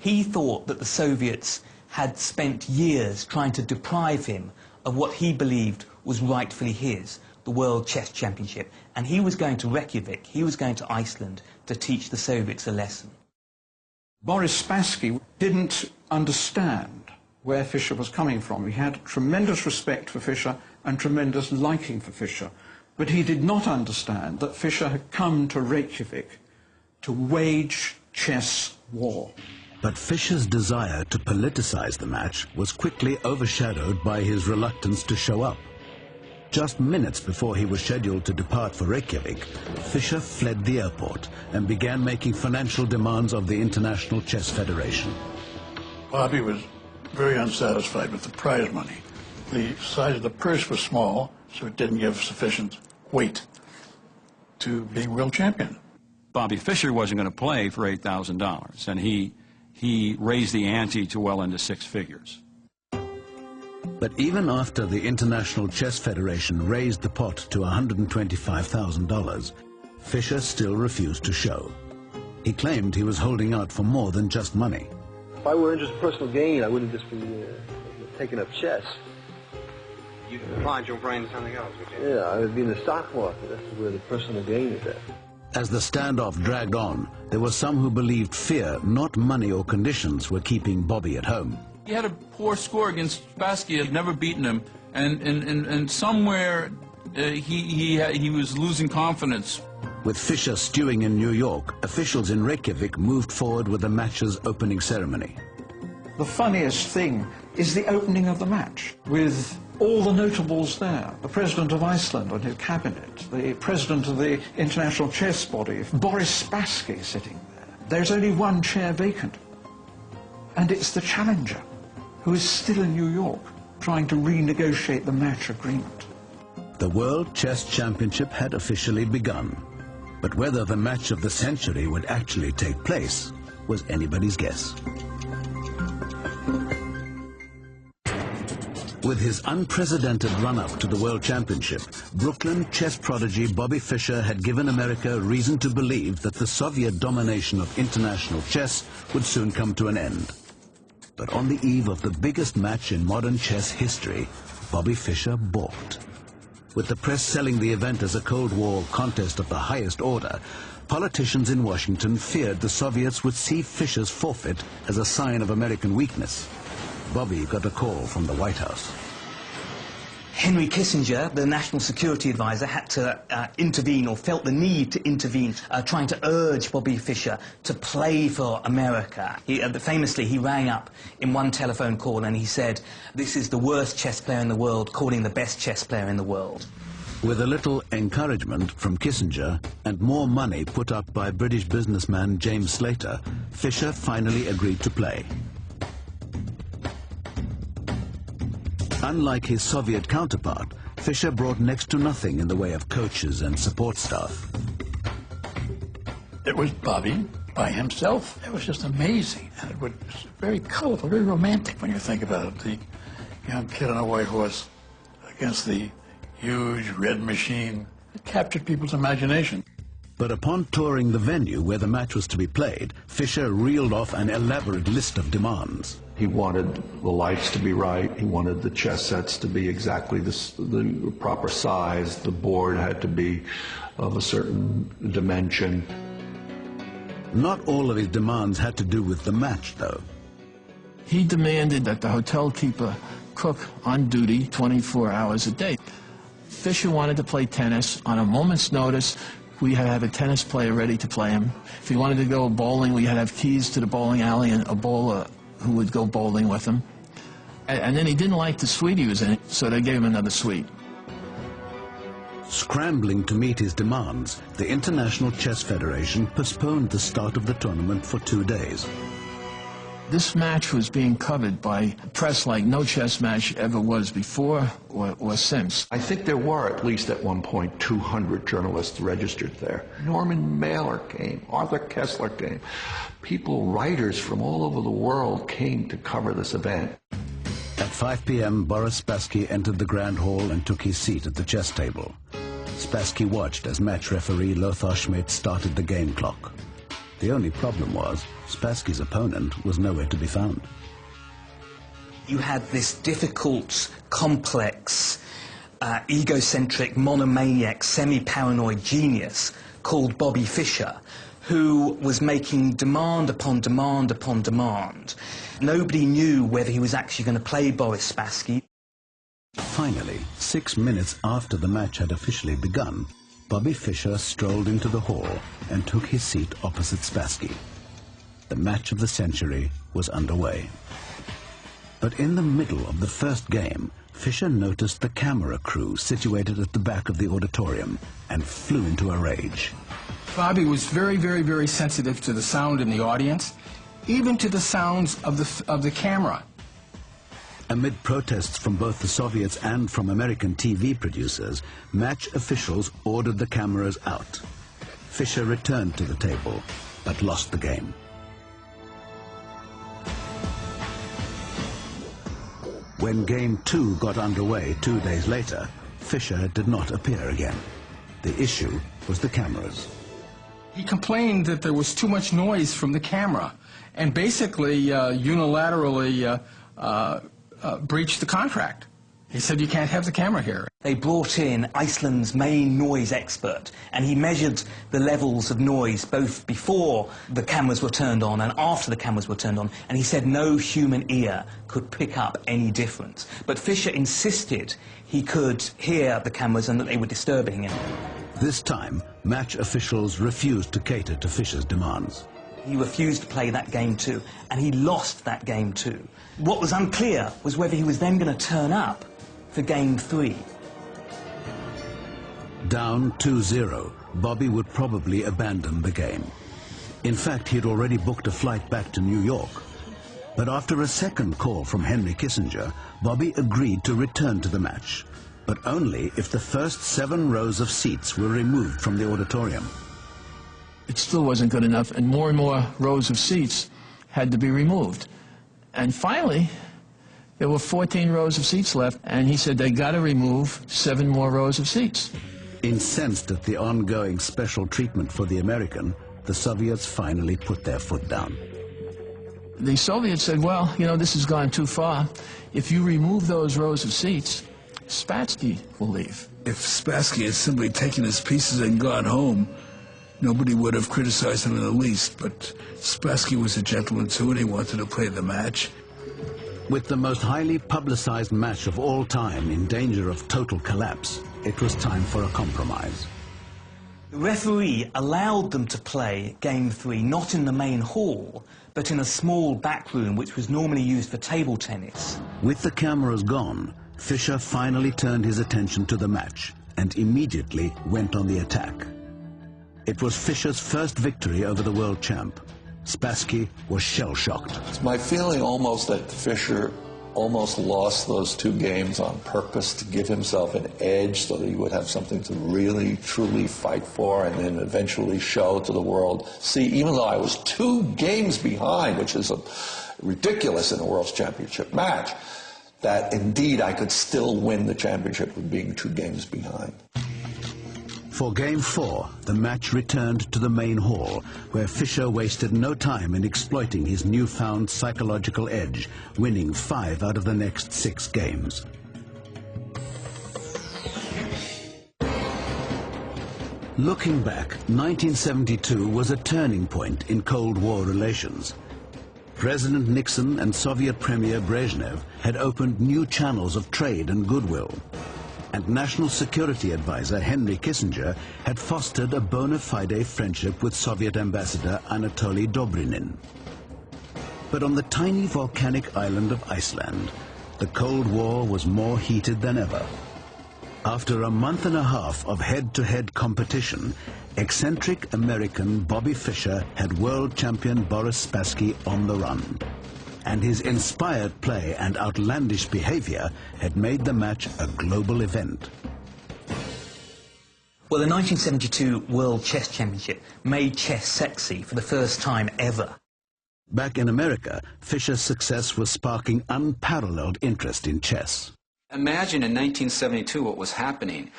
He thought that the Soviets had spent years trying to deprive him of what he believed was rightfully his, the World Chess Championship. And he was going to Reykjavik, he was going to Iceland to teach the Soviets a lesson. Boris Spassky didn't understand where Fischer was coming from. He had tremendous respect for Fischer and tremendous liking for Fischer, but he did not understand that Fischer had come to Reykjavik to wage chess war. But Fischer's desire to politicize the match was quickly overshadowed by his reluctance to show up. Just minutes before he was scheduled to depart for Reykjavik, Fischer fled the airport and began making financial demands of the International Chess Federation. Bobby was very unsatisfied with the prize money. The size of the purse was small, so it didn't give sufficient weight to being world champion. Bobby Fischer wasn't going to play for $8,000, and he raised the ante to well into six figures. But even after the International Chess Federation raised the pot to $125,000, Fischer still refused to show. He claimed he was holding out for more than just money. If I were interested in personal gain, I wouldn't just be taking up chess. You'd find your brain something else, would you? Yeah, I would be in the stock market. That's where the personal gain is at. As the standoff dragged on, there were some who believed fear, not money or conditions, were keeping Bobby at home. He had a poor score against Spassky, had never beaten him, and somewhere he was losing confidence. With Fischer stewing in New York, officials in Reykjavik moved forward with the match's opening ceremony. The funniest thing is the opening of the match, with all the notables there. The President of Iceland and his cabinet, the President of the International Chess Body, Boris Spassky sitting there. There's only one chair vacant, and it's the challenger, who is still in New York, trying to renegotiate the match agreement. The World Chess Championship had officially begun, but whether the match of the century would actually take place was anybody's guess. With his unprecedented run-up to the World Championship, Brooklyn chess prodigy Bobby Fischer had given America reason to believe that the Soviet domination of international chess would soon come to an end. But on the eve of the biggest match in modern chess history, Bobby Fischer balked. With the press selling the event as a Cold War contest of the highest order, politicians in Washington feared the Soviets would see Fischer's forfeit as a sign of American weakness. Bobby got a call from the White House. Henry Kissinger, the national security advisor, had to intervene, or felt the need to intervene, trying to urge Bobby Fischer to play for America. Famously, he rang up in one telephone call and he said, "This is the worst chess player in the world, calling the best chess player in the world." With a little encouragement from Kissinger and more money put up by British businessman James Slater, Fischer finally agreed to play. Unlike his Soviet counterpart, Fischer brought next to nothing in the way of coaches and support staff. It was Bobby by himself. It was just amazing. And it was very colorful, very romantic when you think about it. The young kid on a white horse against the huge red machine. It captured people's imagination. But upon touring the venue where the match was to be played, Fischer reeled off an elaborate list of demands. He wanted the lights to be right. He wanted the chess sets to be exactly the proper size. The board had to be of a certain dimension. Not all of his demands had to do with the match, though. He demanded that the hotel keeper cook on duty 24 hours a day. Fischer wanted to play tennis on a moment's notice. We had to have a tennis player ready to play him. If he wanted to go bowling, we had to have keys to the bowling alley and a bowler who would go bowling with him. And then he didn't like the suite he was in, so they gave him another suite. Scrambling to meet his demands, the International Chess Federation postponed the start of the tournament for 2 days. This match was being covered by press like no chess match ever was before or since. I think there were, at least at one point, 200 journalists registered there. Norman Mailer came, Arthur Kessler came. People, writers from all over the world came to cover this event. At 5 p.m., Boris Spassky entered the Grand Hall and took his seat at the chess table. Spassky watched as match referee Lothar Schmidt started the game clock. The only problem was, Spassky's opponent was nowhere to be found. You had this difficult, complex, egocentric, monomaniac, semi-paranoid genius called Bobby Fischer, who was making demand upon demand upon demand. Nobody knew whether he was actually going to play Boris Spassky. Finally, 6 minutes after the match had officially begun, Bobby Fischer strolled into the hall and took his seat opposite Spassky. The match of the century was underway. But in the middle of the first game, Fischer noticed the camera crew situated at the back of the auditorium and flew into a rage. Bobby was very, very, very sensitive to the sound in the audience, even to the sounds of the camera. Amid protests from both the Soviets and from American TV producers, match officials ordered the cameras out. Fischer returned to the table, but lost the game. When Game 2 got underway 2 days later, Fischer did not appear again. The issue was the cameras. He complained that there was too much noise from the camera and basically unilaterally breached the contract. He said, you can't have the camera here. They brought in Iceland's main noise expert, and he measured the levels of noise both before the cameras were turned on and after the cameras were turned on, and he said no human ear could pick up any difference. But Fischer insisted he could hear the cameras and that they were disturbing him. This time, match officials refused to cater to Fischer's demands. He refused to play that game too, and he lost that game too. What was unclear was whether he was then going to turn up for Game 3. Down 2-0, Bobby would probably abandon the game. In fact, he had already booked a flight back to New York. But after a second call from Henry Kissinger, Bobby agreed to return to the match, but only if the first 7 rows of seats were removed from the auditorium. It still wasn't good enough, and more rows of seats had to be removed. And finally, there were 14 rows of seats left, and he said they got to remove 7 more rows of seats. Incensed at the ongoing special treatment for the American, the Soviets finally put their foot down. The Soviets said, well, you know, this has gone too far. If you remove those rows of seats, Spassky will leave. If Spassky had simply taken his pieces and gone home, nobody would have criticized him in the least, but Spassky was a gentleman too, and he wanted to play the match. With the most highly publicized match of all time in danger of total collapse, it was time for a compromise. The referee allowed them to play Game 3 not in the main hall, but in a small back room which was normally used for table tennis. With the cameras gone, Fischer finally turned his attention to the match and immediately went on the attack. It was Fischer's first victory over the world champ. Spassky was shell-shocked. It's my feeling almost that Fischer almost lost those 2 games on purpose to give himself an edge so that he would have something to really, truly fight for and then eventually show to the world. See, even though I was 2 games behind, which is ridiculous in a World Championship match, that indeed I could still win the championship with being 2 games behind. For Game 4, the match returned to the main hall, where Fischer wasted no time in exploiting his newfound psychological edge, winning 5 out of the next 6 games. Looking back, 1972 was a turning point in Cold War relations. President Nixon and Soviet Premier Brezhnev had opened new channels of trade and goodwill. And National Security Advisor Henry Kissinger had fostered a bona fide friendship with Soviet Ambassador Anatoly Dobrinin. But on the tiny volcanic island of Iceland, the Cold War was more heated than ever. After a month and a half of head-to-head competition, eccentric American Bobby Fischer had world champion Boris Spassky on the run. And his inspired play and outlandish behavior had made the match a global event. Well, the 1972 World Chess Championship made chess sexy for the first time ever. Back in America, Fischer's success was sparking unparalleled interest in chess. Imagine in 1972 what was happening.